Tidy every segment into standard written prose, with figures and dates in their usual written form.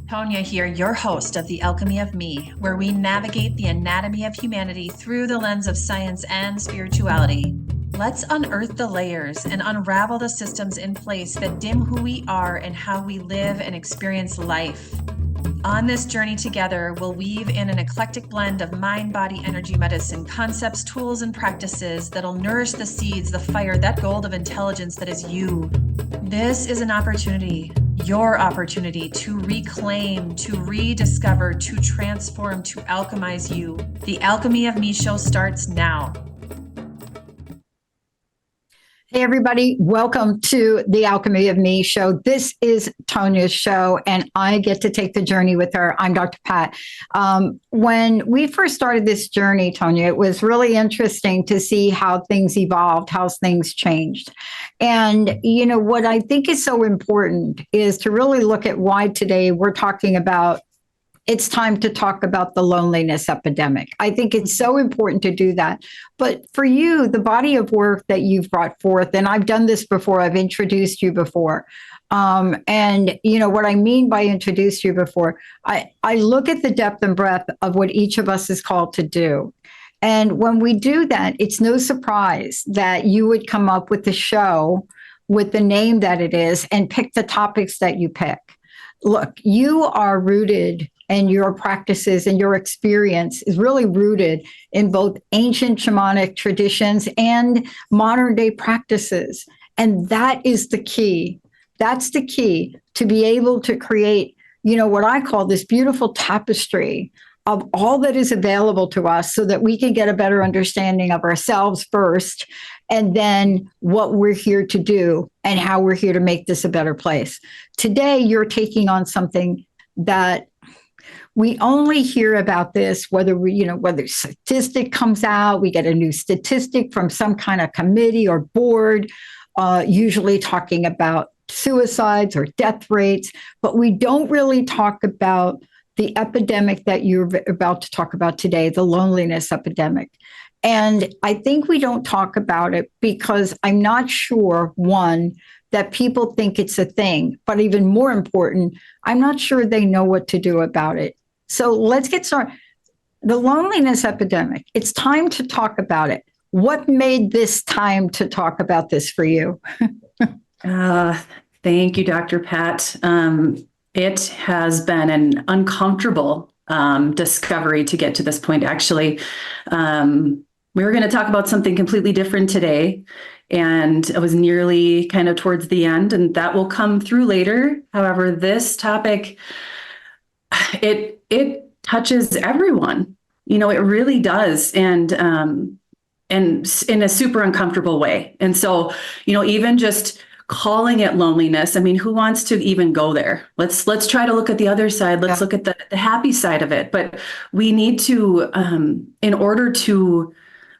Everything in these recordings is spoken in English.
Tonia here, your host of The Alchemy of Me, where we navigate the anatomy of humanity through the lens of science and spirituality. Let's unearth the layers and unravel the systems in place that dim who we are and how we live and experience life. On this journey together, we'll weave in an eclectic blend of mind, body, energy, medicine, concepts, tools, and practices that'll nourish the seeds, the fire, that gold of intelligence that is you. This is an opportunity, your opportunity to reclaim, to rediscover, to transform, to alchemize you. The Alchemy of Me show starts now. Hey, everybody. Welcome to the Alchemy of Me show. This is Tonia's show, and I get to take the journey with her. I'm Dr. Pat. When we first started this journey, Tonia, it was really interesting to see how things evolved, how things changed. And, what I think is so important is to really look at why today we're talking about it's time to talk about the loneliness epidemic. I think it's so important to do that. But for you, the body of work that you've brought forth, and I've done this before, I've introduced you before. And what I mean by introduced you before, I look at the depth and breadth of what each of us is called to do. And when we do that, it's no surprise that you would come up with the show with the name that it is and pick the topics that you pick. Look, you are rooted, and your practices and your experience is really rooted in both ancient shamanic traditions and modern day practices. And that is the key. That's the key to be able to create, what I call this beautiful tapestry of all that is available to us so that we can get a better understanding of ourselves first, and then what we're here to do and how we're here to make this a better place. Today, you're taking on something that we only hear about this, whether a statistic comes out, we get a new statistic from some kind of committee or board, usually talking about suicides or death rates, but we don't really talk about the epidemic that you're about to talk about today, the loneliness epidemic. And I think we don't talk about it because I'm not sure, one, that people think it's a thing, but even more important, I'm not sure they know what to do about it. So let's get started. The loneliness epidemic, it's time to talk about it. What made this time to talk about this for you? Thank you, Dr. Pat. It has been an uncomfortable discovery to get to this point, actually. We were going to talk about something completely different today, and it was nearly kind of towards the end, and that will come through later. However, this topic, it touches everyone. It really does, and in a super uncomfortable way. And so, even just calling it loneliness, I mean, who wants to even go there? Let's try to look at the other side. Let's look at the happy side of it. But we need to, in order to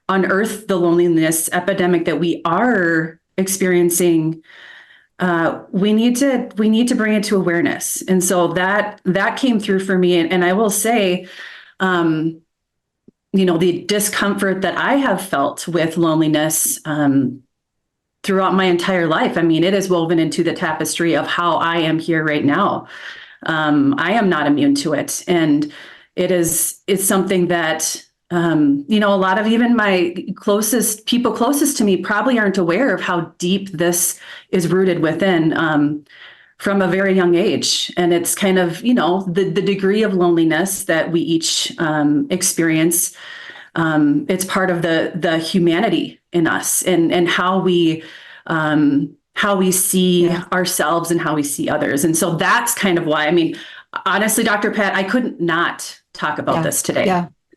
unearth the loneliness epidemic that we are experiencing, we need to bring it to awareness. And so that came through for me. And I will say, the discomfort that I have felt with loneliness throughout my entire life, I mean, it is woven into the tapestry of how I am here right now. I am not immune to it. And it's something that, a lot of even my people closest to me probably aren't aware of how deep this is rooted within from a very young age. And it's kind of, the degree of loneliness that we each experience. It's part of the humanity in us and how we see ourselves and how we see others. And so that's kind of why, I mean, honestly, Dr. Pat, I couldn't not talk about this today.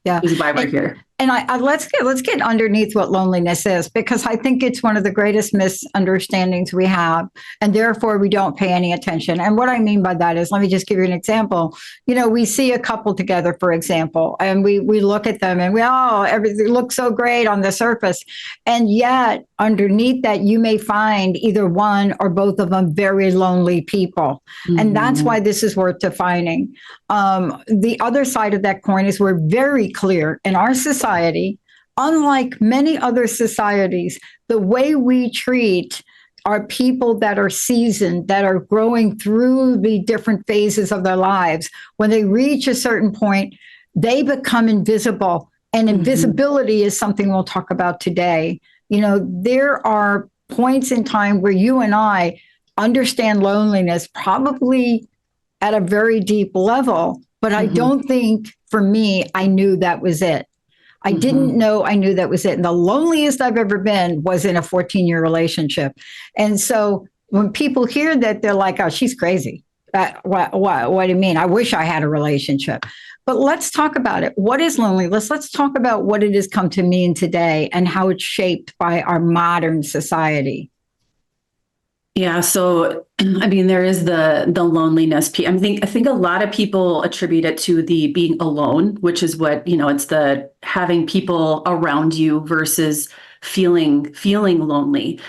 Yeah. Is why we're here. And let's get underneath what loneliness is, because I think it's one of the greatest misunderstandings we have, and therefore we don't pay any attention. And what I mean by that is, let me just give you an example. We see a couple together, for example, and we look at them and everything looks so great on the surface. And yet underneath that, you may find either one or both of them very lonely people. Mm-hmm. And that's why this is worth defining. The other side of that coin is we're very clear in our society, unlike many other societies, the way we treat are people that are seasoned, that are growing through the different phases of their lives. When they reach a certain point, they become invisible. And invisibility is something we'll talk about today. You know, there are points in time where you and I understand loneliness probably at a very deep level, but I don't think for me, I knew that was it. I didn't know I knew that was it. And the loneliest I've ever been was in a 14-year relationship. And so when people hear that, they're like, oh, she's crazy. What do you mean? I wish I had a relationship. But let's talk about it. What is loneliness? Let's talk about what it has come to mean today and how it's shaped by our modern society. Yeah. So, I mean, there is the loneliness piece. I think a lot of people attribute it to the being alone, which is what, it's the having people around you versus feeling lonely.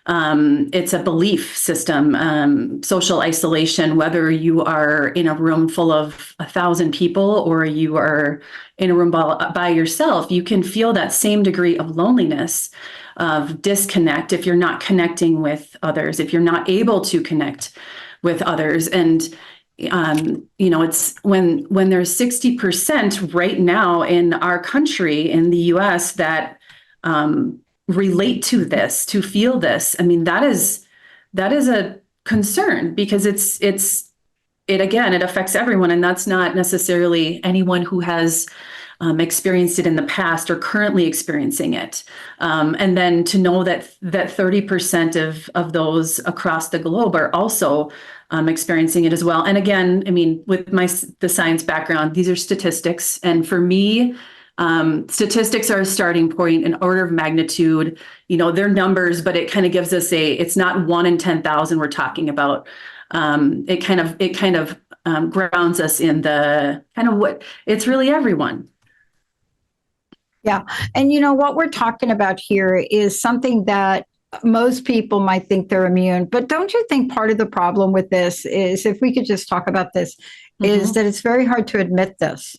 It's a belief system, social isolation, whether you are in a room full of 1,000 people or you are in a room by yourself, you can feel that same degree of loneliness, of disconnect if you're not connecting with others, if you're not able to connect with others. And, it's when there's 60% right now in our country, in the US, that relate to this, to feel this. I mean, that is a concern because it affects everyone. And that's not necessarily anyone who has experienced it in the past or currently experiencing it. And then to know that 30% of those across the globe are also experiencing it as well. And again, I mean, with the science background, these are statistics. And for me, statistics are a starting point, an order of magnitude. They're numbers, but it kind of gives us it's not 1 in 10,000 we're talking about. It kind of grounds us in the kind of what it's really everyone. Yeah. And what we're talking about here is something that most people might think they're immune. But don't you think part of the problem with this is, if we could just talk about this, is that it's very hard to admit this,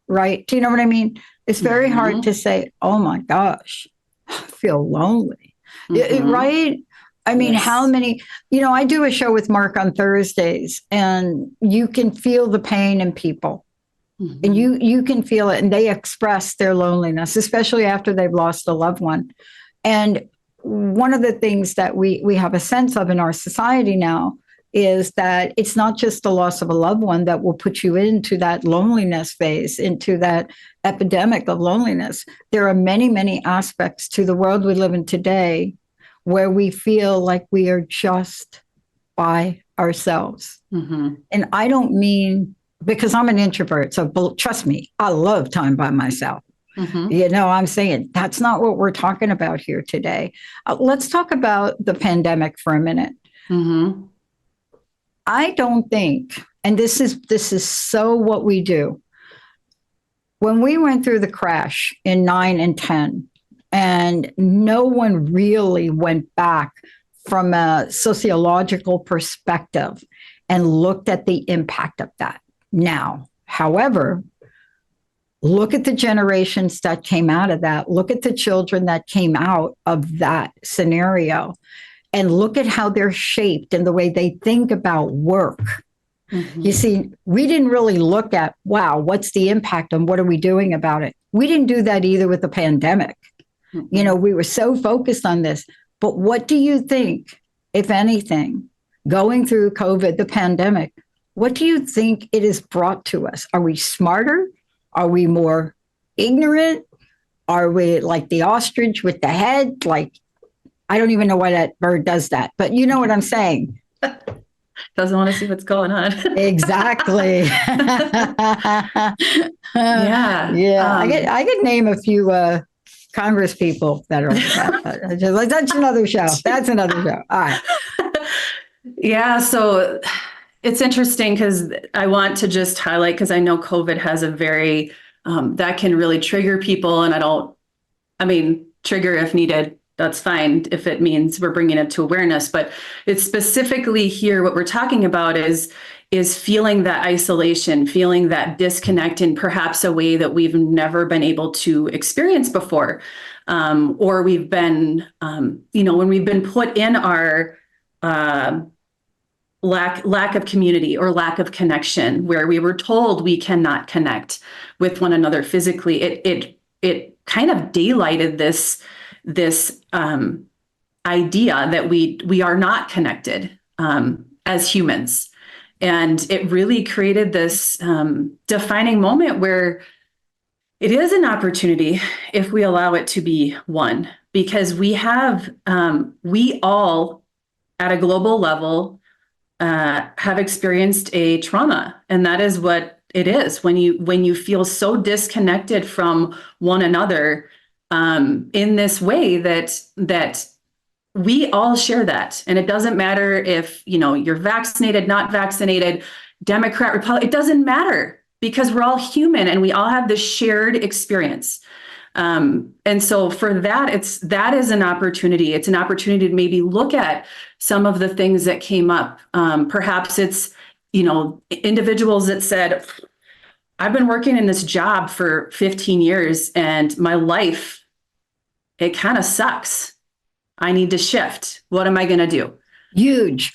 right? Do you know what I mean? It's very hard to say, oh my gosh, I feel lonely, right? I mean, how many, I do a show with Mark on Thursdays, and you can feel the pain in people. And you can feel it, and they express their loneliness, especially after they've lost a loved one. And one of the things that we have a sense of in our society now is that it's not just the loss of a loved one that will put you into that loneliness phase, into that epidemic of loneliness. There are many, many aspects to the world we live in today where we feel like we are just by ourselves. And I don't mean, because I'm an introvert, so trust me, I love time by myself. I'm saying that's not what we're talking about here today. Let's talk about the pandemic for a minute. I don't think, and this is so what we do. When we went through the crash in 9 and 10, and no one really went back from a sociological perspective and looked at the impact of that. Now, however, look at the generations that came out of that. Look at the children that came out of that scenario, and look at how they're shaped in the way they think about work. You see, we didn't really look at, wow, what's the impact and what are we doing about it? We didn't do that either with the pandemic. We were so focused on this. But what do you think, if anything, going through COVID, the pandemic, what do you think it has brought to us? Are we smarter? Are we more ignorant? Are we like the ostrich with the head? Like, I don't even know why that bird does that, but you know what I'm saying. Doesn't want to see what's going on. Exactly. Yeah. I could name a few Congress people that are like that. That's another show. That's another show. All right. Yeah. So it's interesting because I want to just highlight, because I know COVID has a very, that can really trigger people. And trigger if needed, that's fine if it means we're bringing it to awareness. But it's specifically here, what we're talking about is is feeling that isolation, feeling that disconnect in perhaps a way that we've never been able to experience before. Or we've been, when we've been put in our lack of community or lack of connection, where we were told we cannot connect with one another physically, it kind of daylighted this idea that we are not connected as humans. And it really created this defining moment where it is an opportunity if we allow it to be one, because we all at a global level have experienced a trauma. And that is what it is when you feel so disconnected from one another in this way that we all share that. And it doesn't matter if, you're vaccinated, not vaccinated, Democrat, Republican, it doesn't matter, because we're all human and we all have this shared experience. And so for that is an opportunity. It's an opportunity to maybe look at some of the things that came up. Perhaps it's, individuals that said, I've been working in this job for 15 years and my life, it kind of sucks. I need to shift. What am I going to do? Huge.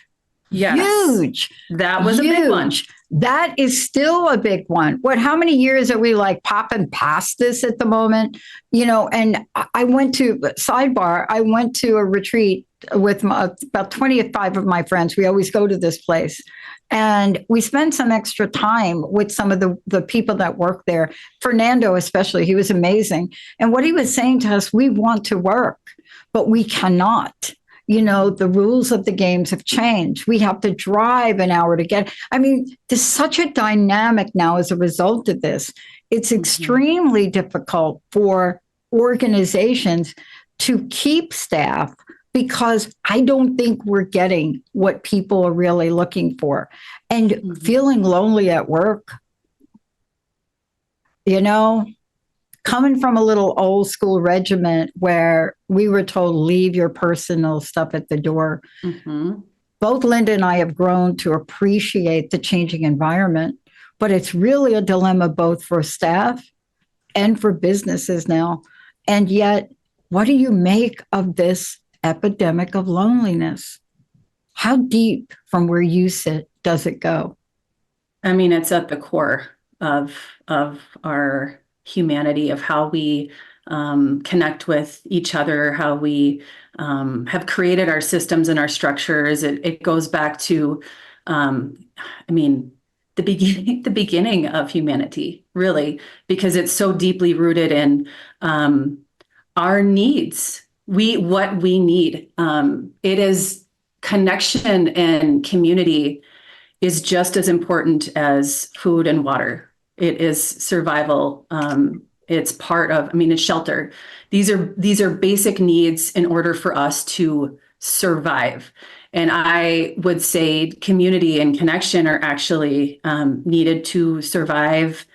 Yes. Huge. That was a big one. That is still a big one. How many years are we like popping past this at the moment? And I went to a retreat with about 25 of my friends. We always go to this place. And we spent some extra time with some of the people that work there. Fernando, especially, he was amazing. And what he was saying to us, we want to work, but we cannot. The rules of the games have changed. We have to drive an hour to get. There's such a dynamic now as a result of this. It's extremely difficult for organizations to keep staff because I don't think we're getting what people are really looking for. And feeling lonely at work, coming from a little old school regiment where we were told, leave your personal stuff at the door. Both Linda and I have grown to appreciate the changing environment, but it's really a dilemma both for staff and for businesses now. And yet, what do you make of this epidemic of loneliness? How deep from where you sit does it go? It's at the core of our humanity, of how we connect with each other, how we have created our systems and our structures. It goes back to, the beginning of humanity, really, because it's so deeply rooted in our needs. What we need. It is connection and community is just as important as food and water. It is survival. It's part of, it's shelter. These are basic needs in order for us to survive. And I would say community and connection are actually needed to survive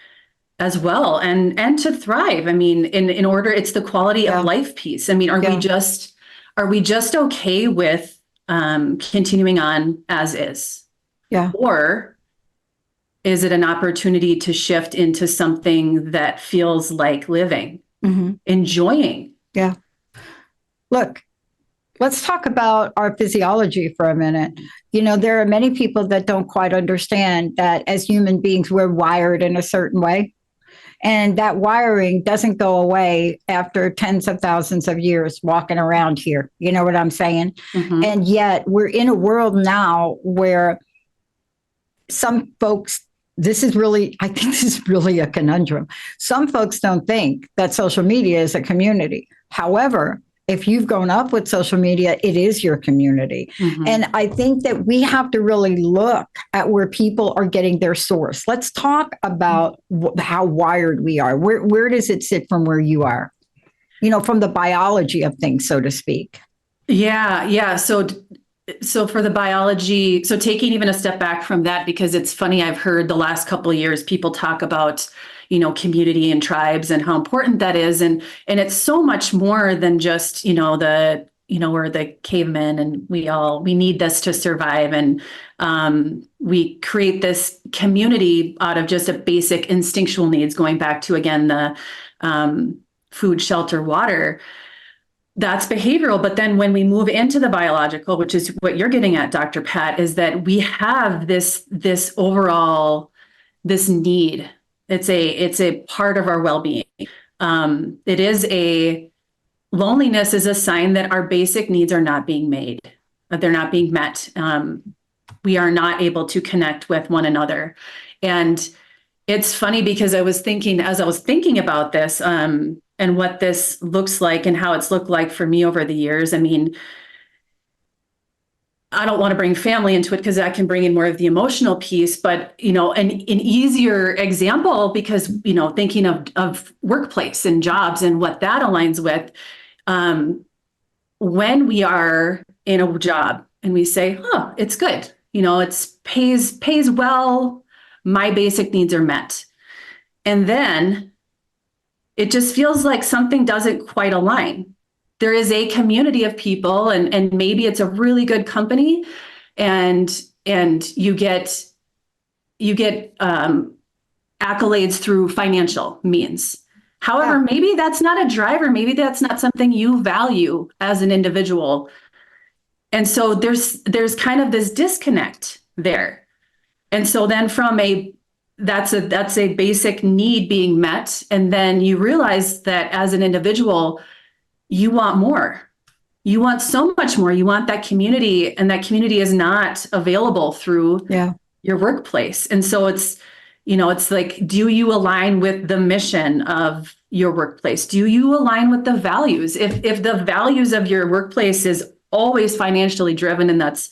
as well and to thrive. In order, it's the quality of life piece. Are we just okay with continuing on as is? Yeah. Or is it an opportunity to shift into something that feels like living, enjoying? Yeah. Look, let's talk about our physiology for a minute. There are many people that don't quite understand that as human beings, we're wired in a certain way. And that wiring doesn't go away after tens of thousands of years walking around here. You know what I'm saying? And yet we're in a world now where some folks, I think this is really a conundrum. Some folks don't think that social media is a community. However, if you've grown up with social media, it is your community. And I think that we have to really look at where people are getting their source. Let's talk about how wired we are. Where does it sit from where you are? From the biology of things, so to speak. Yeah. So for the biology, so taking even a step back from that, because it's funny, I've heard the last couple of years, people talk about, community and tribes and how important that is. And it's so much more than just, the we're the cavemen and we need this to survive. And we create this community out of just a basic instinctual needs, going back to, again, the food, shelter, water. That's behavioral. But then when we move into the biological, which is what you're getting at, Dr. Pat, is that we have this overall, this need. It's a part of our well-being. Loneliness is a sign that our basic needs are not being made, that they're not being met. We are not able to connect with one another. And it's funny because as I was thinking about this, and what this looks like and how it's looked like for me over the years. I mean, I don't want to bring family into it because that can bring in more of the emotional piece, but, an easier example, because, thinking of workplace and jobs and what that aligns with, when we are in a job and we say, it's good, it's pays well, my basic needs are met. And then it just feels like something doesn't quite align. There is a community of people, and maybe it's a really good company, and you get accolades through financial means. However, maybe that's not a driver. Maybe that's not something you value as an individual. And so there's kind of this disconnect there. And so then that's a basic need being met. And then you realize that as an individual, you want more. You want so much more. You want that community, and that community is not available through your workplace. And so it's like, do you align with the mission of your workplace? Do you align with the values? If the values of your workplace is always financially driven, and that's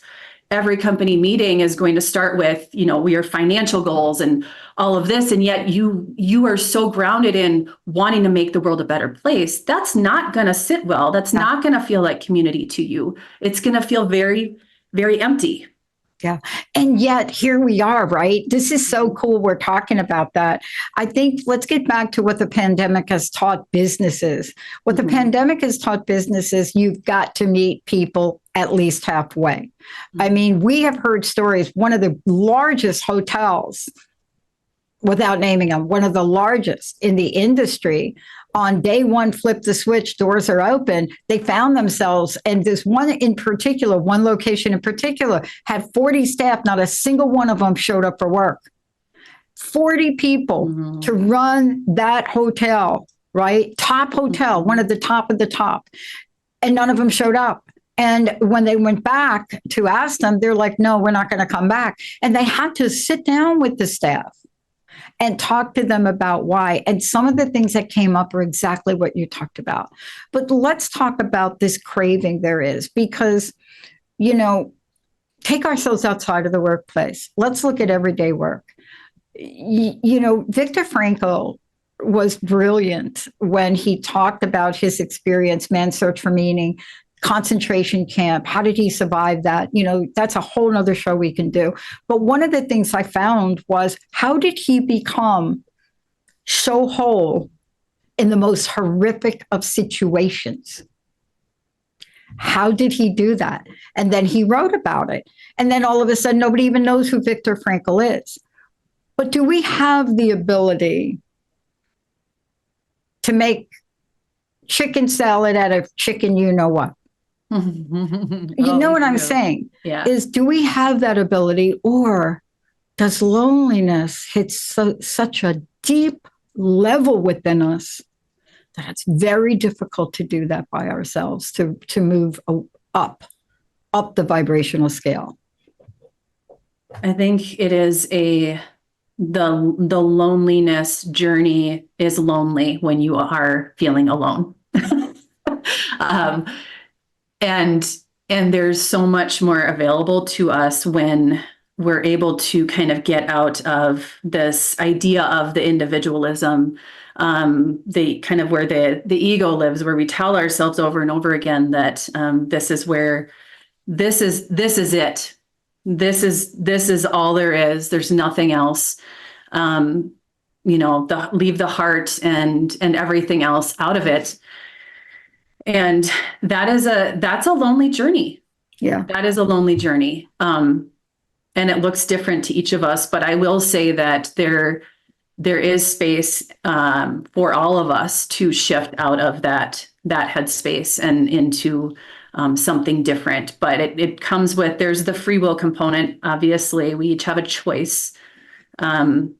every company meeting is going to start with, your financial goals and all of this, and yet you are so grounded in wanting to make the world a better place, that's not going to sit well. That's not going to feel like community to you. It's going to feel very, very empty. Yeah. And yet here we are, right? This is so cool. We're talking about that. I think let's get back to what the pandemic has taught businesses. What the pandemic has taught businesses, you've got to meet people at least halfway. I mean, we have heard stories, one of the largest hotels, without naming them, one of the largest in the industry, on day one, flip the switch, doors are open. They found themselves, and this one location in particular, had 40 staff. Not a single one of them showed up for work. 40 people to run that hotel, right? Top hotel, one of the top of the top. And none of them showed up. And when they went back to ask them, they're like, no, we're not going to come back. And they had to sit down with the staff and talk to them about why. And some of the things that came up are exactly what you talked about. But let's talk about this craving there is, because, take ourselves outside of the workplace. Let's look at everyday work. Viktor Frankl was brilliant when he talked about his experience, Man's Search for Meaning, concentration camp. How did he survive that? That's a whole nother show we can do. But one of the things I found was, how did he become so whole in the most horrific of situations? How did he do that? And then he wrote about it. And then all of a sudden, nobody even knows who Viktor Frankl is. But do we have the ability to make chicken salad out of chicken, what? What I'm saying is, do we have that ability, or does loneliness hit such a deep level within us that it's very difficult to do that by ourselves, to move up the vibrational scale? I think it is the loneliness journey is lonely when you are feeling alone. And there's so much more available to us when we're able to kind of get out of this idea of the individualism, the kind of where the ego lives, where we tell ourselves over and over again that this is it. This is all there is. There's nothing else. Leave the heart and everything else out of it. And that's a lonely journey. Yeah. That is a lonely journey. And it looks different to each of us, but I will say that there is space for all of us to shift out of that headspace and into something different. But it comes with, there's the free will component. Obviously, we each have a choice. And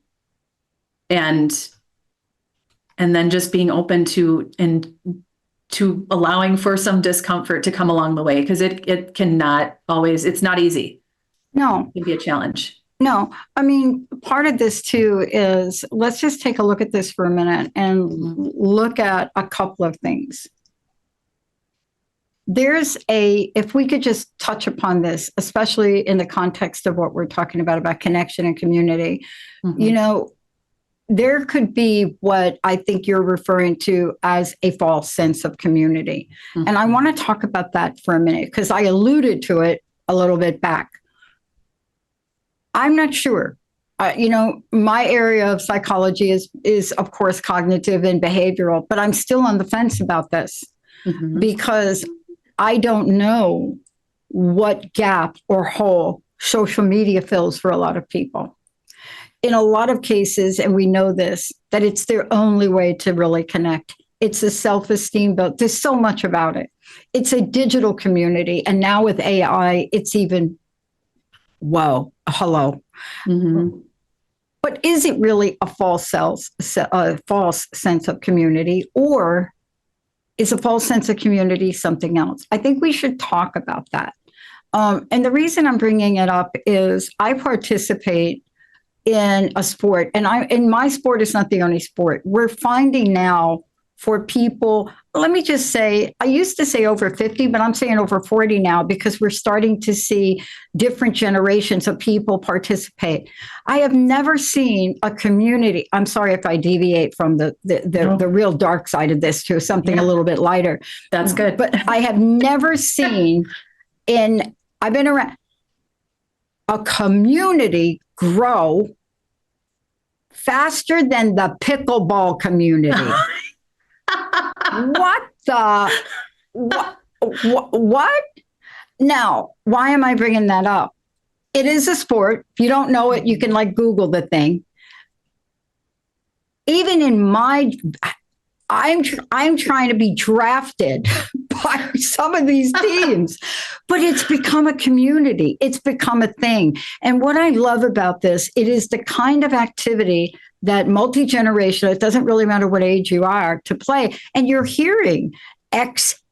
then just being open to allowing for some discomfort to come along the way, because it cannot always, it's not easy. No. It can be a challenge. No, I mean, part of this too is, let's just take a look at this for a minute and look at a couple of things. If we could just touch upon this, especially in the context of what we're talking about connection and community, there could be what I think you're referring to as a false sense of community. And I want to talk about that for a minute, because I alluded to it a little bit back. I'm not sure. My area of psychology is of course cognitive and behavioral, but I'm still on the fence about this because I don't know what gap or hole social media fills for a lot of people. In a lot of cases, and we know this, that it's their only way to really connect. It's a self-esteem built. There's so much about it. It's a digital community. And now with AI, it's even, whoa, hello. But is it really a false sense of community, or is a false sense of community something else? I think we should talk about that. And the reason I'm bringing it up is I participate in a sport, and my sport is not the only sport. We're finding now for people, let me just say, I used to say over 50, but I'm saying over 40 now, because we're starting to see different generations of people participate. I have never seen a community. I'm sorry if I deviate from the real dark side of this to something a little bit lighter. That's good. But I have never seen I've been around a community grow faster than the pickleball community. What? Now, why am I bringing that up? It is a sport. If you don't know it, you can Google the thing. Even in I'm trying to be drafted by some of these teams, but it's become a community. It's become a thing. And what I love about this, it is the kind of activity that multi-generational, it doesn't really matter what age you are, to play. And you're hearing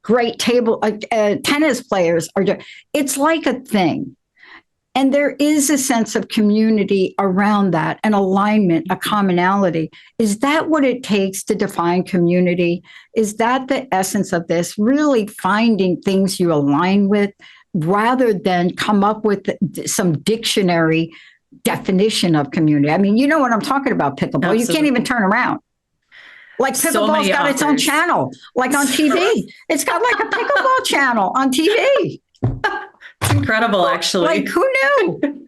great tennis players it's like a thing. And there is a sense of community around that, an alignment, a commonality. Is that what it takes to define community? Is that the essence of this? Really finding things you align with rather than come up with some dictionary definition of community. I mean, you know what I'm talking about, pickleball. Absolutely. You can't even turn around. Pickleball's got its own channel, on TV. It's got a pickleball channel on TV. It's incredible, actually. Who knew?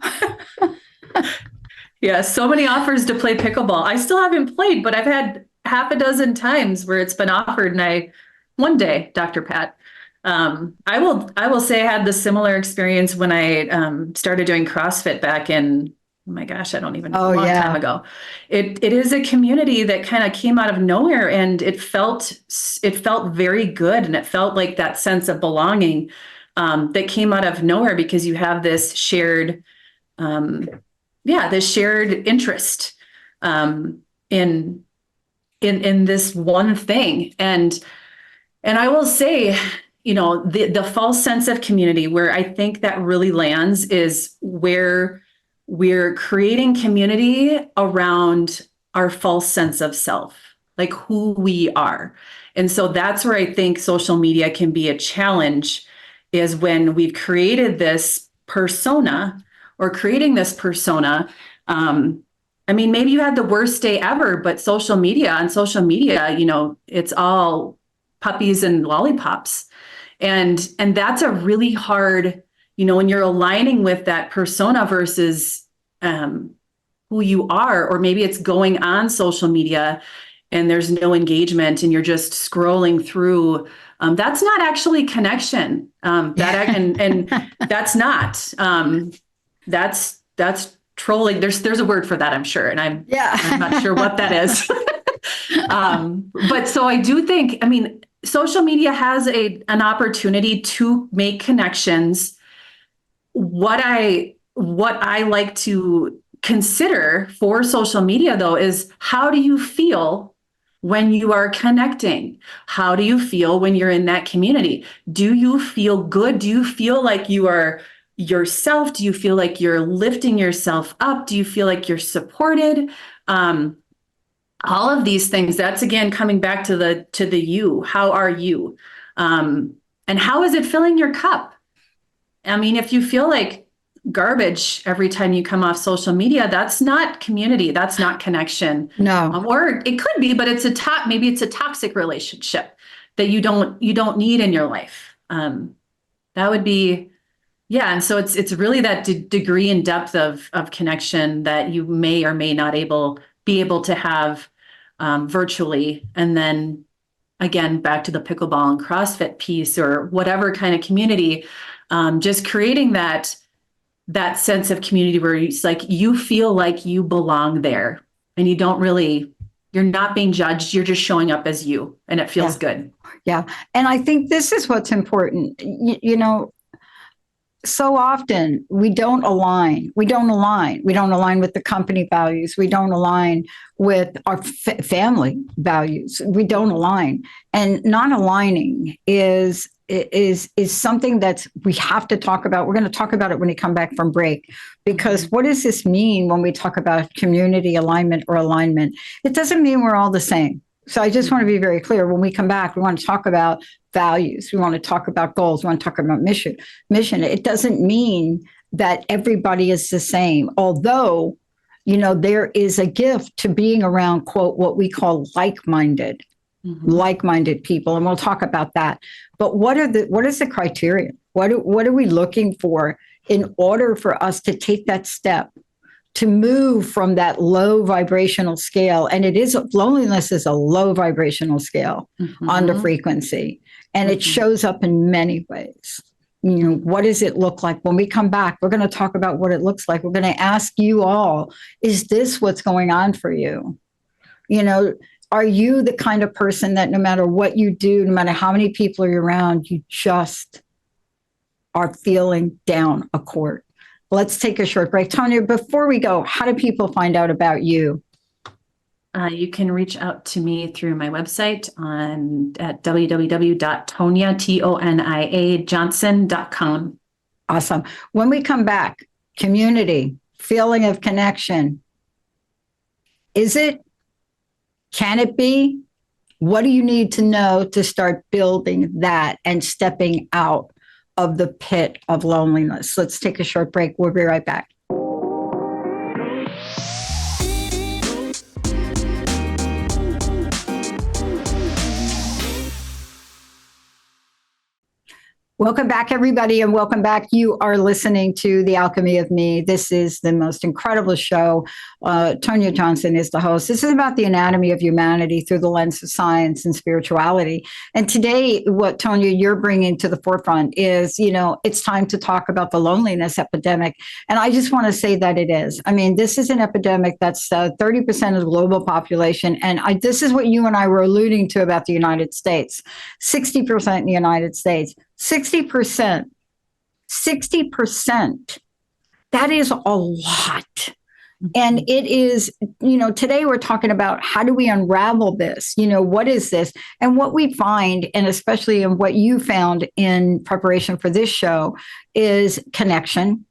Yeah, so many offers to play pickleball. I still haven't played, but I've had half a dozen times where it's been offered. And one day, Dr. Pat, I will say I had the similar experience when I started doing CrossFit back in, oh my gosh, I don't even know, a long time ago. It is a community that kind of came out of nowhere, and it felt very good, and it felt like that sense of belonging that came out of nowhere, because you have this shared, this shared interest in this one thing. And I will say, the false sense of community, where I think that really lands, is where we're creating community around our false sense of self, like who we are. And so that's where I think social media can be a challenge, is when we've created this persona or creating this persona. Maybe you had the worst day ever, but on social media, it's all puppies and lollipops. And that's a really hard, when you're aligning with that persona versus who you are, or maybe it's going on social media and there's no engagement and you're just scrolling through, that's not actually connection. And that's not, that's trolling. There's a word for that, I'm sure. And I'm not sure what that is. But so I do think, I mean, social media has an opportunity to make connections. What I like to consider for social media, though, is how do you feel when you are connecting? How do you feel when you're in that community? Do you feel good? Do you feel like you are yourself? Do you feel like you're lifting yourself up? Do you feel like you're supported? All of these things, that's again coming back to the you. How are you? And how is it filling your cup? I mean, if you feel like garbage every time you come off social media, that's not community. That's not connection. No. Or it could be, but maybe it's a toxic relationship that you don't need in your life. That would be, yeah. And so it's really that degree and depth of connection that you may or may not be able to have virtually. And then again, back to the pickleball and CrossFit piece or whatever kind of community, just creating that sense of community where it's like you feel like you belong there and you're not being judged. You're just showing up as you, and it feels good. Yeah. And I think this is what's important. You know, so often we don't align. We don't align with the company values. We don't align with our family values. We don't align. And not aligning is something that we have to talk about. We're going to talk about it when we come back from break, because what does this mean when we talk about community alignment or alignment? It doesn't mean we're all the same. So I just want to be very clear. When we come back, we want to talk about values. We want to talk about goals. We want to talk about mission. It doesn't mean that everybody is the same. Although, you know, there is a gift to being around, quote, what we call like-minded people. And we'll talk about that. But what is the criteria? What are we looking for in order for us to take that step to move from that low vibrational scale? And loneliness is a low vibrational scale on the frequency. And it shows up in many ways. You know, what does it look like? When we come back, we're going to talk about what it looks like. We're going to ask you all, is this what's going on for you? You know, are you the kind of person that no matter what you do, no matter how many people are around, you just are feeling down a court? Let's take a short break. Tonia, before we go, how do people find out about you? You can reach out to me through my website at www.toniajohnson.com. Awesome. When we come back, community, feeling of connection. Is it? Can it be? What do you need to know to start building that and stepping out of the pit of loneliness? Let's take a short break. We'll be right back. Welcome back, everybody, and welcome back. You are listening to The Alchemy of Me. This is the most incredible show. Tonia Johnson is the host. This is about the anatomy of humanity through the lens of science and spirituality. And today, what, Tonia, you're bringing to the forefront is, you know, it's time to talk about the loneliness epidemic. And I just want to say that it is. I mean, this is an epidemic that's 30% of the global population. And this is what you and I were alluding to about the United States. 60% in the United States. 60%, that is a lot. And it is, you know, today we're talking about how do we unravel this? You know, what is this? And what we find, and especially in what you found in preparation for this show, is connection,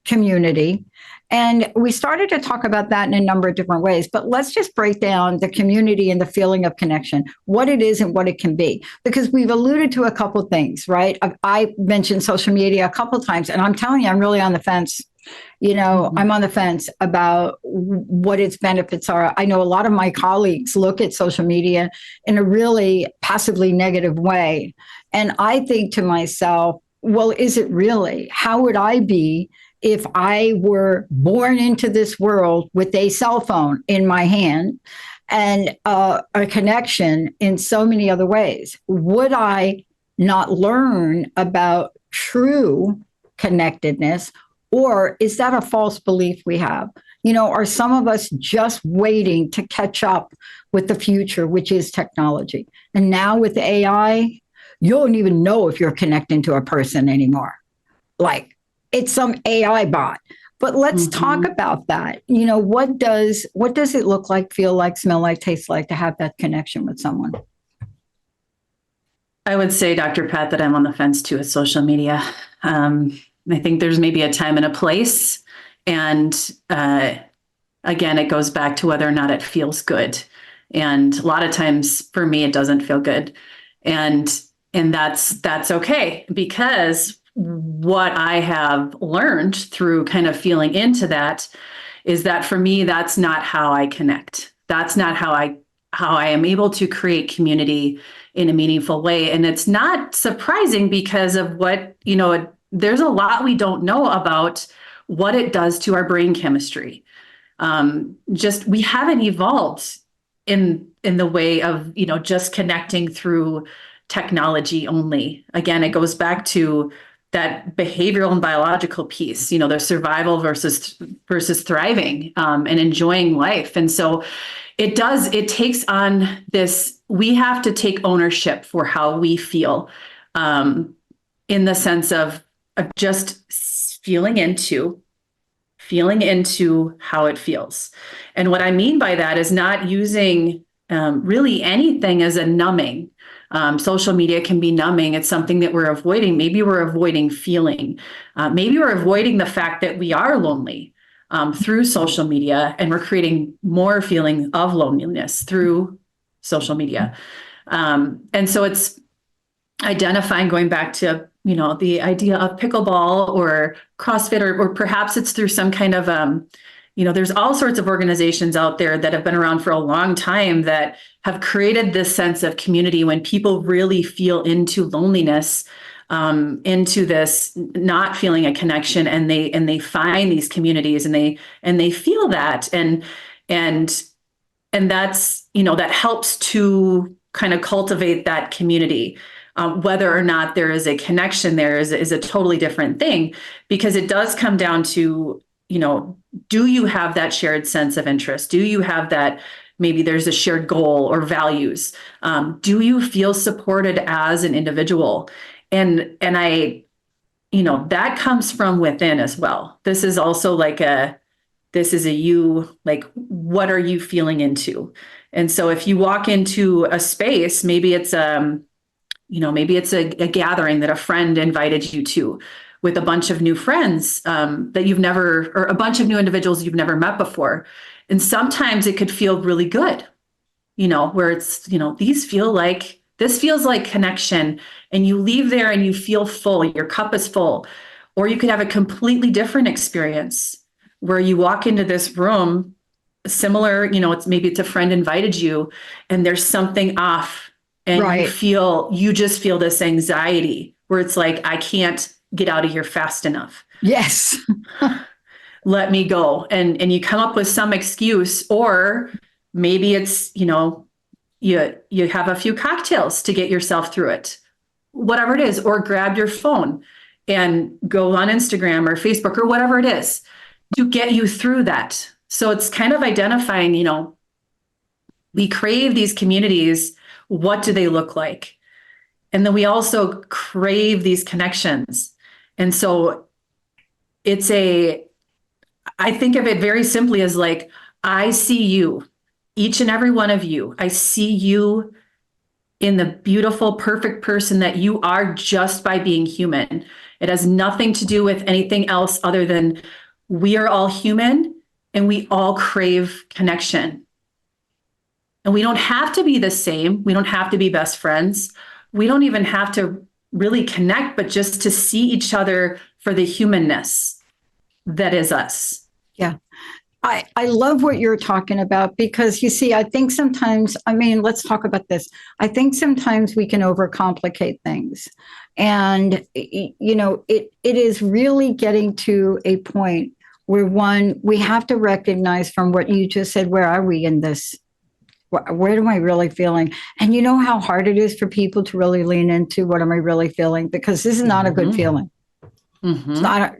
community. And we started to talk about that in a number of different ways, but let's just break down the community and the feeling of connection, what it is and what it can be, because we've alluded to a couple of things, right? I mentioned social media a couple of times, and I'm telling you, I'm really on the fence. You know, I'm on the fence about what its benefits are. I know a lot of my colleagues look at social media in a really passively negative way. And I think to myself, well, is it really? How would I be if I were born into this world with a cell phone in my hand and a connection in so many other ways. Would I not learn about true connectedness, or is that a false belief we have? Are some of us just waiting to catch up with the future, which is technology? And now with the AI, you don't even know if you're connecting to a person anymore. Like, it's some AI bot. But let's talk about that. What does it look like, feel like, smell like, taste like to have that connection with someone? I would say, Dr. Pat, that I'm on the fence too with social media. I think there's maybe a time and a place. And again, it goes back to whether or not it feels good. And a lot of times for me, it doesn't feel good. And that's okay, because what I have learned through kind of feeling into that is that for me, that's not how I connect. That's not how I am able to create community in a meaningful way. And it's not surprising because of what, there's a lot we don't know about what it does to our brain chemistry. We haven't evolved in the way of, just connecting through technology only. Again, it goes back to that behavioral and biological piece, the survival versus thriving, and enjoying life. And so it takes on this, we have to take ownership for how we feel, in the sense of just feeling into how it feels. And what I mean by that is not using really anything as a numbing. Social media can be numbing. It's something that we're avoiding. Maybe we're avoiding feeling. Maybe we're avoiding the fact that we are lonely through social media, and we're creating more feeling of loneliness through social media. And so it's identifying, going back to, the idea of pickleball or CrossFit, or perhaps it's through some kind of, there's all sorts of organizations out there that have been around for a long time that have created this sense of community when people really feel into loneliness, into this not feeling a connection, and they find these communities, and they feel that, and that's, that helps to kind of cultivate that community. Whether or not there is a connection there is a totally different thing, because it does come down to, do you have that shared sense of interest? Do you have that, maybe there's a shared goal or values? Do you feel supported as an individual? And I, that comes from within as well. This is also this is a you, like, what are you feeling into? And so if you walk into a space, maybe it's a gathering that a friend invited you to with a bunch of new friends that you've never, or a bunch of new individuals you've never met before. And sometimes it could feel really good, where it's, this feels like connection, and you leave there and you feel full, your cup is full. Or you could have a completely different experience where you walk into this room similar, maybe it's a friend invited you and there's something off. And Right. you just feel this anxiety where it's like, I can't get out of here fast enough. Yes. Let me go. And you come up with some excuse, or maybe it's, you have a few cocktails to get yourself through it, whatever it is, or grab your phone and go on Instagram or Facebook or whatever it is to get you through that. So it's kind of identifying, we crave these communities. What do they look like? And then we also crave these connections. And so I think of it very simply as like, I see you, each and every one of you. I see you in the beautiful, perfect person that you are just by being human. It has nothing to do with anything else other than we are all human and we all crave connection. And we don't have to be the same. We don't have to be best friends. We don't even have to really connect, but just to see each other for the humanness that is us. Yeah. I love what you're talking about, because you see, I think sometimes, let's talk about this. I think sometimes we can overcomplicate things. And, it is really getting to a point where we have to recognize from what you just said, where are we in this? Where am I really feeling? And you know how hard it is for people to really lean into what am I really feeling? Because this is not a good feeling. It's not,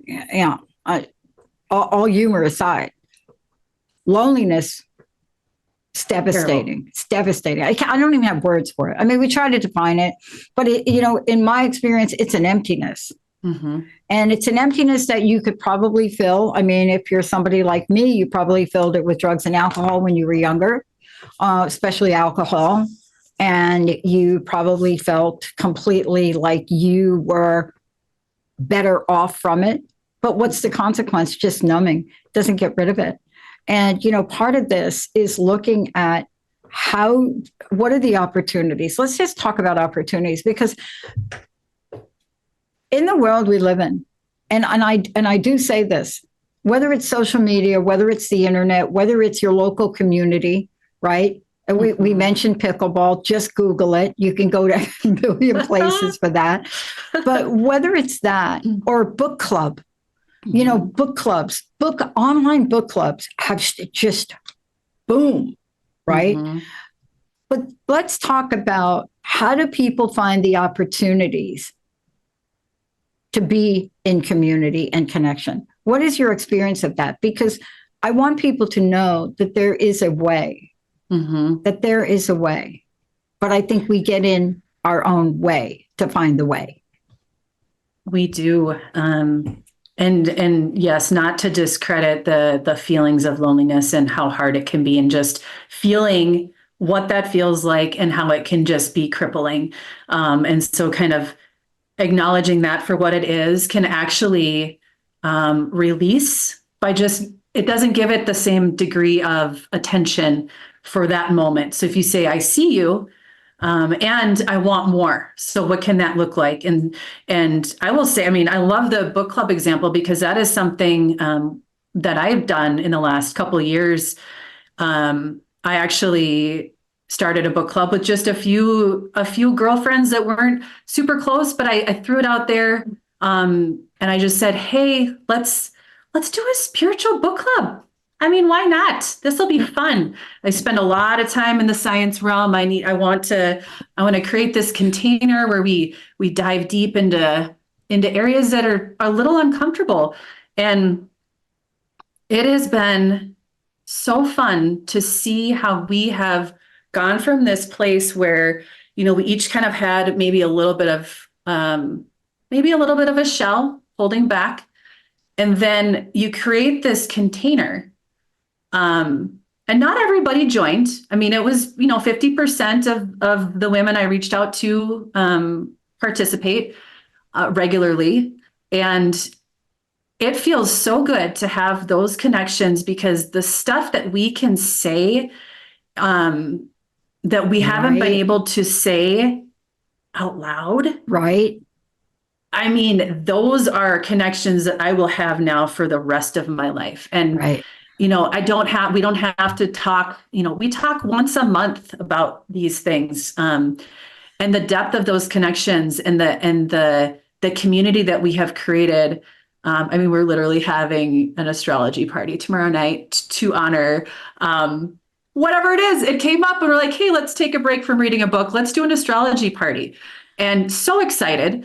all humor aside, loneliness, it's devastating. Terrible. It's devastating. I don't even have words for it. I mean, we try to define it, but in my experience, it's an emptiness. And it's an emptiness that you could probably fill. I mean, if you're somebody like me, you probably filled it with drugs and alcohol when you were younger, especially alcohol. And you probably felt completely like you were better off from it. But what's the consequence? Just numbing. Doesn't get rid of it. And, part of this is looking at what are the opportunities? Let's just talk about opportunities, because in the world we live in, and I do say this, whether it's social media, whether it's the internet, whether it's your local community, right? And we mentioned pickleball, just Google it. You can go to a million places for that. But whether it's that or book club, book clubs, online book clubs have just boom, right? But let's talk about, how do people find the opportunities to be in community and connection? What is your experience of that? Because I want people to know that there is a way, that there is a way. But I think we get in our own way to find the way. We do. And yes, not to discredit the feelings of loneliness and how hard it can be, and just feeling what that feels like and how it can just be crippling. And so kind of acknowledging that for what it is can actually release by just, it doesn't give it the same degree of attention for that moment. So if you say, I see you, and I want more. So what can that look like? And I will say, I mean, I love the book club example, because that is something that I've done in the last couple of years. I actually started a book club with just a few girlfriends that weren't super close, but I threw it out there. And I just said, hey, let's do a spiritual book club. I mean, why not? This will be fun. I spend a lot of time in the science realm. I want to create this container where we dive deep into areas that are a little uncomfortable. And it has been so fun to see how we have gone from this place where, we each kind of had maybe a little bit of a shell holding back. And then you create this container. And not everybody joined. I mean, it was, 50% of the women I reached out to participate regularly. And it feels so good to have those connections, because the stuff that we can say that we haven't been able to say out loud. Right. I mean, those are connections that I will have now for the rest of my life. And we don't have to talk, we talk once a month about these things. And the depth of those connections and the community that we have created. I mean, we're literally having an astrology party tomorrow night to honor whatever it is. It came up and we're like, hey, let's take a break from reading a book. Let's do an astrology party. And so excited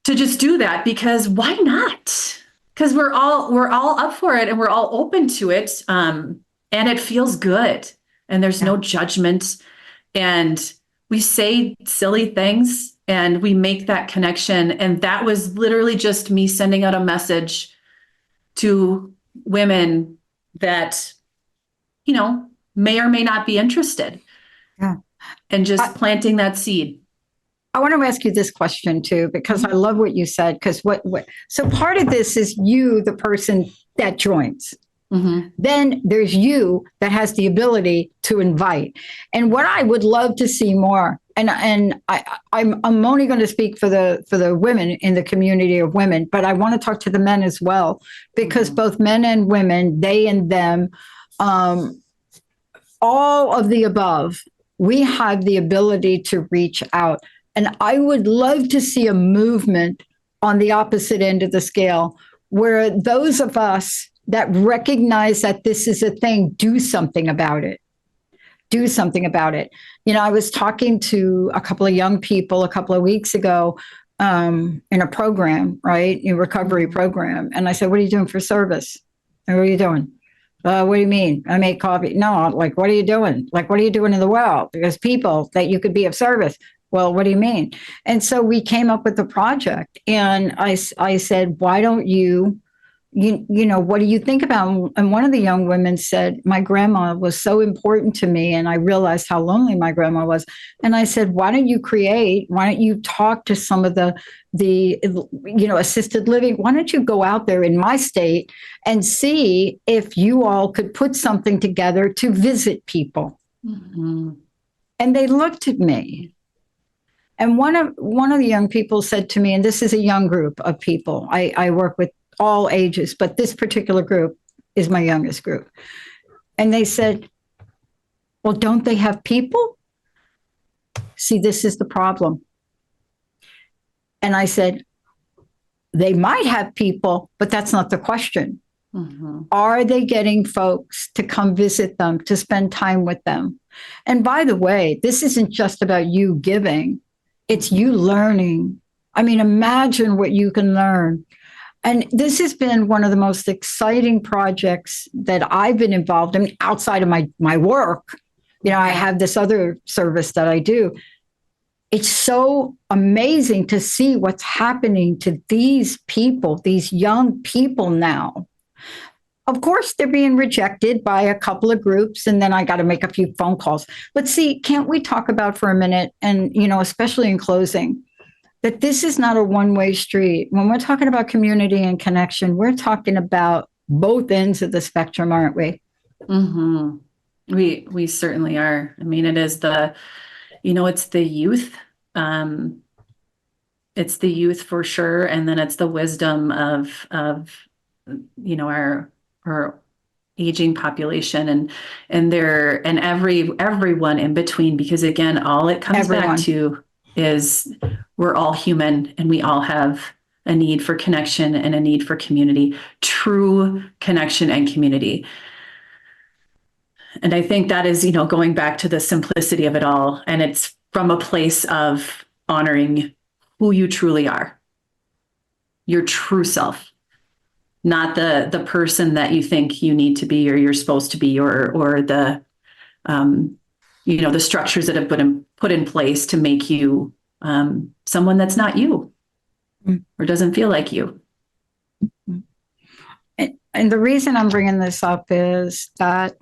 to just do that, because why not? Because we're all up for it and we're all open to it. And it feels good. And there's no judgment. And we say silly things and we make that connection. And that was literally just me sending out a message to women that, may or may not be interested. Yeah. And just planting that seed. I want to ask you this question too, because I love what you said. Because so part of this is you, the person that joins. Then there's you that has the ability to invite. And what I would love to see more, and I'm only going to speak for the women in the community of women, but I want to talk to the men as well, because both men and women, they and them, all of the above, we have the ability to reach out. And I would love to see a movement on the opposite end of the scale, where those of us that recognize that this is a thing, do something about it. do something about it. I was talking to a couple of young people a couple of weeks ago in a program, right? A recovery program. And I said, what are you doing for service? And what are you doing? What do you mean? I make coffee. No, like, what are you doing? Like, what are you doing in the world? Because people that you could be of service. Well, what do you mean? And so we came up with a project, and I said, why don't you what do you think about? And one of the young women said, my grandma was so important to me, and I realized how lonely my grandma was. And I said, why don't you talk to some of the assisted living? Why don't you go out there in my state and see if you all could put something together to visit people? Mm-hmm. And they looked at me. And one of the young people said to me, and this is a young group of people, I work with all ages, but this particular group is my youngest group. And they said, well, don't they have people? See, this is the problem. And I said, they might have people, but that's not the question. Mm-hmm. Are they getting folks to come visit them, to spend time with them? And by the way, this isn't just about you giving, it's you learning. I mean, imagine what you can learn. And this has been one of the most exciting projects that I've been involved in outside of my work. I have this other service that I do. It's so amazing to see what's happening to these people, these young people now. Of course, they're being rejected by a couple of groups, and then I got to make a few phone calls. But see, can't we talk about for a minute, and especially in closing, that this is not a one-way street. When we're talking about community and connection, we're talking about both ends of the spectrum, aren't we? Mm-hmm. We certainly are. I mean, it is it's the youth. It's the youth for sure. And then it's the wisdom of our aging population and everyone in between, because again, all it comes back to is we're all human, and we all have a need for connection and a need for community, true connection and community. And I think that is, going back to the simplicity of it all. And it's from a place of honoring who you truly are, your true self, not the person that you think you need to be, or you're supposed to be, or the the structures that have been put in place to make you someone that's not you, or doesn't feel like you. And the reason I'm bringing this up is that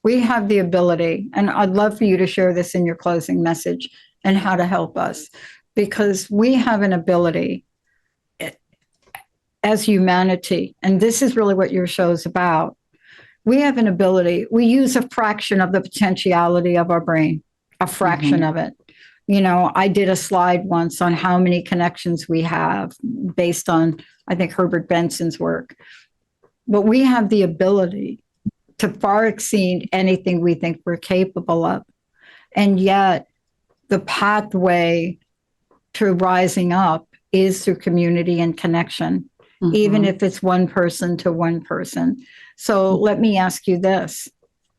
we have the ability, and I'd love for you to share this in your closing message and how to help us, because we have an ability as humanity, and this is really what your show is about. We have an ability. We use a fraction of the potentiality of our brain, a fraction of it. I did a slide once on how many connections we have based on, I think, Herbert Benson's work. But we have the ability to far exceed anything we think we're capable of. And yet, the pathway to rising up is through community and connection, even if it's one person to one person. So let me ask you this.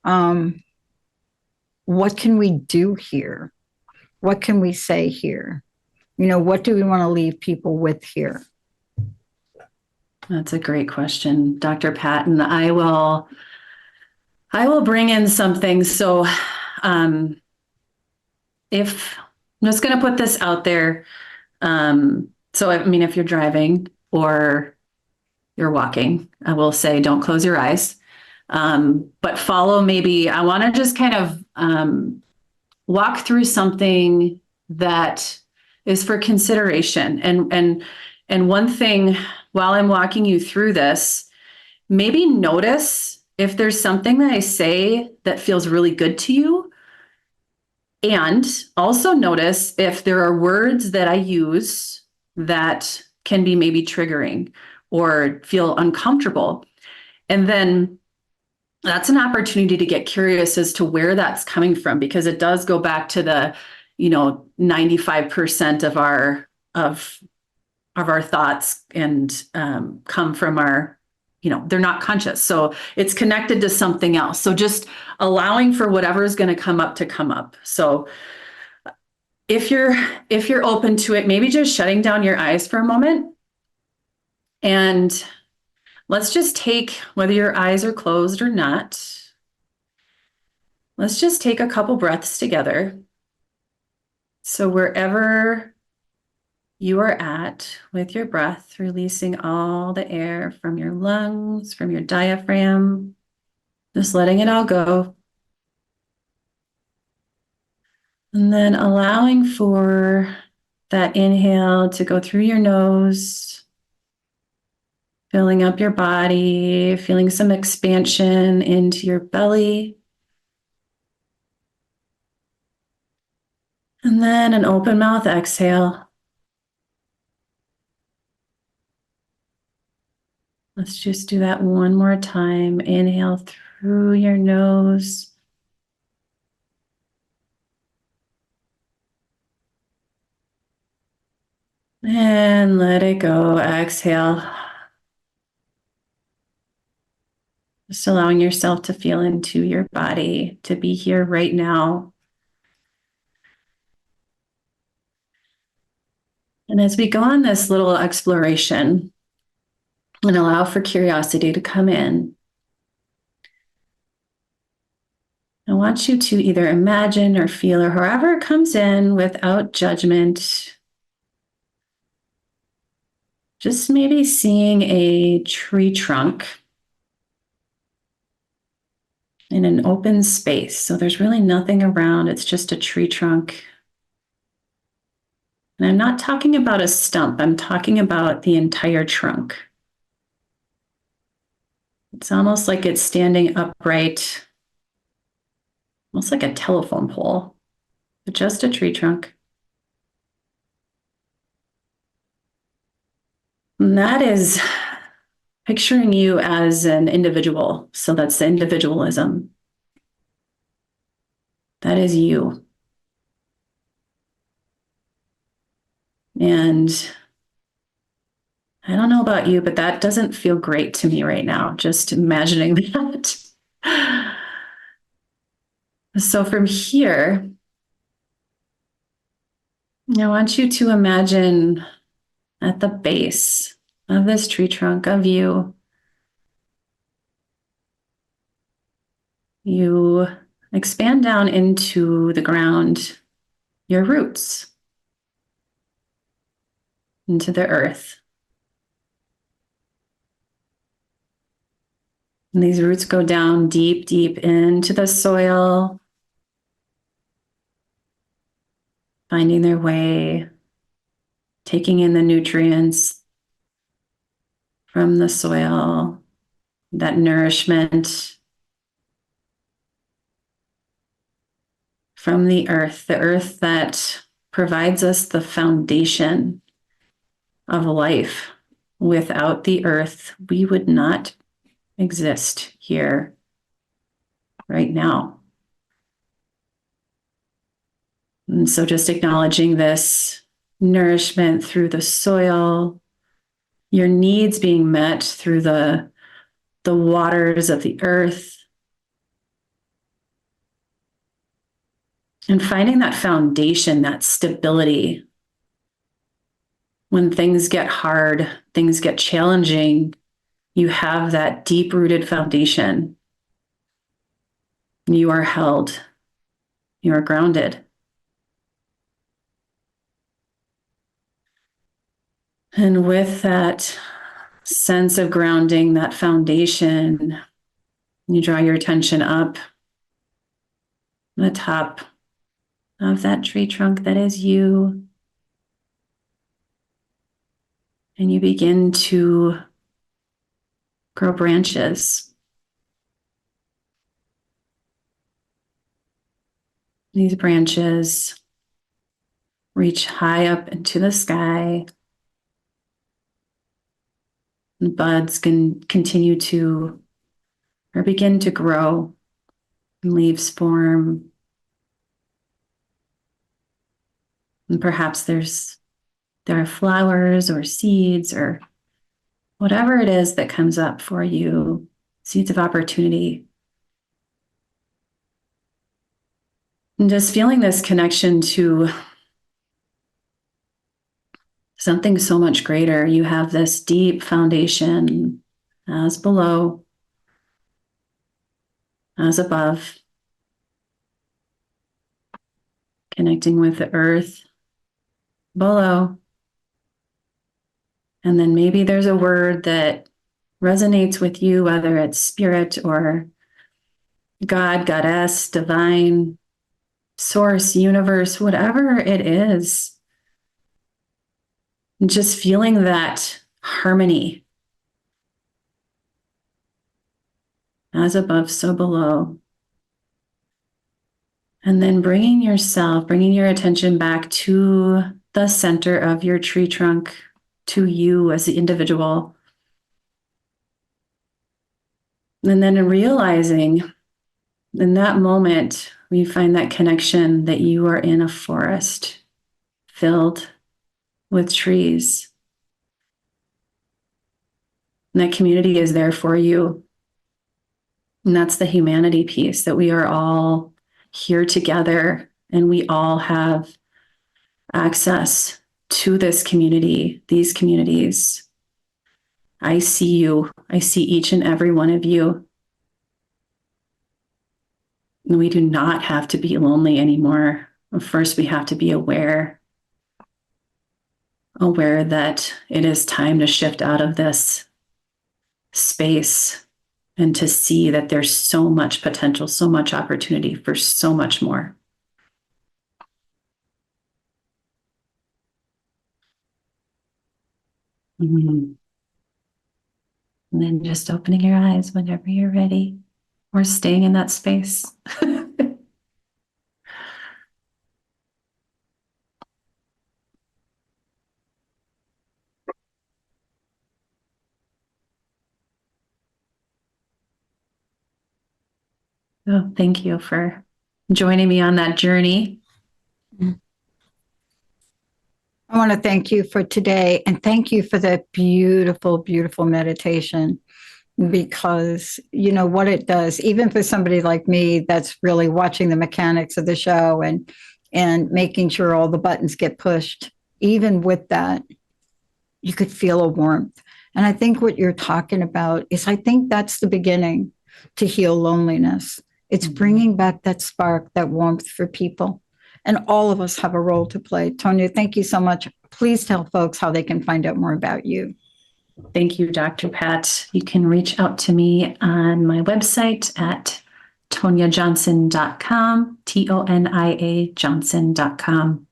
What can we do here? What can we say here? What do we want to leave people with here? That's a great question, Dr. Pat. And I will bring in something. So if I'm just going to put this out there. So, I mean, if you're driving or you're walking, I will say, don't close your eyes. But follow, maybe I want to just kind of walk through something that is for consideration. And one thing, while I'm walking you through this, maybe notice if there's something that I say that feels really good to you. And also notice if there are words that I use that can be maybe triggering or feel uncomfortable. And then that's an opportunity to get curious as to where that's coming from, because it does go back to the, 95% of our thoughts and come from our they're not conscious. So it's connected to something else. So just allowing for whatever is going to come up to come up. So if you're open to it, maybe just shutting down your eyes for a moment. And let's just take, whether your eyes are closed or not, let's just take a couple breaths together. So wherever you are at with your breath, releasing all the air from your lungs, from your diaphragm, just letting it all go. And then allowing for that inhale to go through your nose, filling up your body, feeling some expansion into your belly. And then an open mouth exhale. Let's just do that one more time. Inhale through your nose. And let it go. Exhale. Just allowing yourself to feel into your body, to be here right now. And as we go on this little exploration and allow for curiosity to come in, I want you to either imagine or feel, or however it comes in without judgment, just maybe seeing a tree trunk in an open space. So there's really nothing around, it's just a tree trunk. And I'm not talking about a stump, I'm talking about the entire trunk. It's almost like it's standing upright, almost like a telephone pole, but just a tree trunk. And that is picturing you as an individual. So that's the individualism. That is you. And I don't know about you, but that doesn't feel great to me right now, just imagining that. So from here, I want you to imagine at the base of this tree trunk of you, you expand down into the ground, your roots, into the earth. And these roots go down deep, deep into the soil, finding their way, taking in the nutrients from the soil, that nourishment from the earth that provides us the foundation of life. Without the earth, we would not exist here right now. And so just acknowledging this nourishment through the soil, your needs being met through the waters of the earth, and finding that foundation, that stability. When things get hard, things get challenging, you have that deep-rooted foundation. You are held. You are grounded. And with that sense of grounding, that foundation, you draw your attention up the top of that tree trunk that is you. And you begin to grow branches. These branches reach high up into the sky. And buds can continue to, or begin to grow, and leaves form. And perhaps there are flowers or seeds or whatever it is that comes up for you, seeds of opportunity. And just feeling this connection to something so much greater. You have this deep foundation as below, as above, connecting with the earth below. And then maybe there's a word that resonates with you, whether it's spirit or God, goddess, divine, source, universe, whatever it is. And just feeling that harmony. As above, so below. And then bringing your attention back to the center of your tree trunk, to you as the individual. And then realizing in that moment, we find that connection that you are in a forest filled with trees. And that community is there for you. And that's the humanity piece, that we are all here together and we all have access to this community, these communities. I see you. I see each and every one of you. And we do not have to be lonely anymore. First, we have to be aware that it is time to shift out of this space and to see that there's so much potential, so much opportunity for so much more. Mm-hmm. And then just opening your eyes whenever you're ready, or staying in that space. Oh, thank you for joining me on that journey. I want to thank you for today, and thank you for that beautiful, beautiful meditation, because you know what it does, even for somebody like me that's really watching the mechanics of the show and making sure all the buttons get pushed. Even with that, you could feel a warmth. And I think what you're talking about is, I think that's the beginning to heal loneliness. It's bringing back that spark, that warmth for people. And all of us have a role to play. Tonia, thank you so much. Please tell folks how they can find out more about you. Thank you, Dr. Pat. You can reach out to me on my website at toniajohnson.com, TONIA Johnson.com.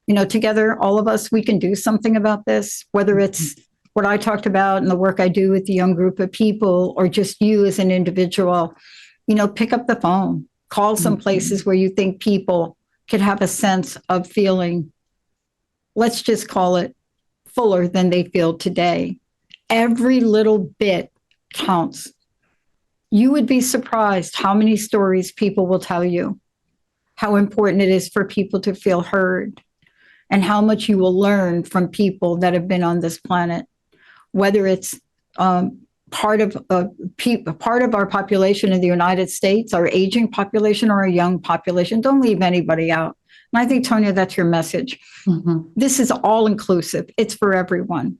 You know, together, all of us, we can do something about this, whether it's what I talked about and the work I do with the young group of people, or just you as an individual. You know, pick up the phone, call some places where you think people could have a sense of feeling, let's just call it, fuller than they feel today. Every little bit counts. You would be surprised how many stories people will tell you, how important it is for people to feel heard, and how much you will learn from people that have been on this planet, whether it's part of our population in the United States, our aging population, or our young population. Don't leave anybody out. And I think, Tonia, that's your message. Mm-hmm. This is all inclusive. It's for everyone.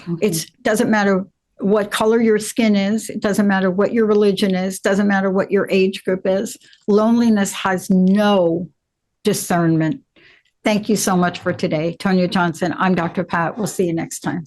Mm-hmm. It doesn't matter what color your skin is. It doesn't matter what your religion is. Doesn't matter what your age group is. Loneliness has no discernment. Thank you so much for today. Tonia Johnson, I'm Dr. Pat. We'll see you next time.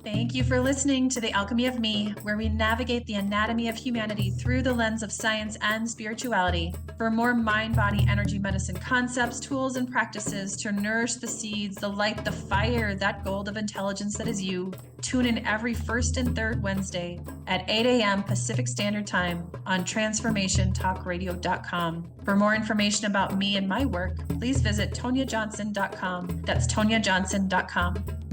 Thank you for listening to The Alchemy of Me, where we navigate the anatomy of humanity through the lens of science and spirituality. For more mind-body energy medicine concepts, tools, and practices to nourish the seeds, the light, the fire, that gold of intelligence that is you, tune in every first and third Wednesday at 8 a.m. Pacific Standard Time on transformationtalkradio.com. For more information about me and my work, please visit toniajohnson.com. That's toniajohnson.com.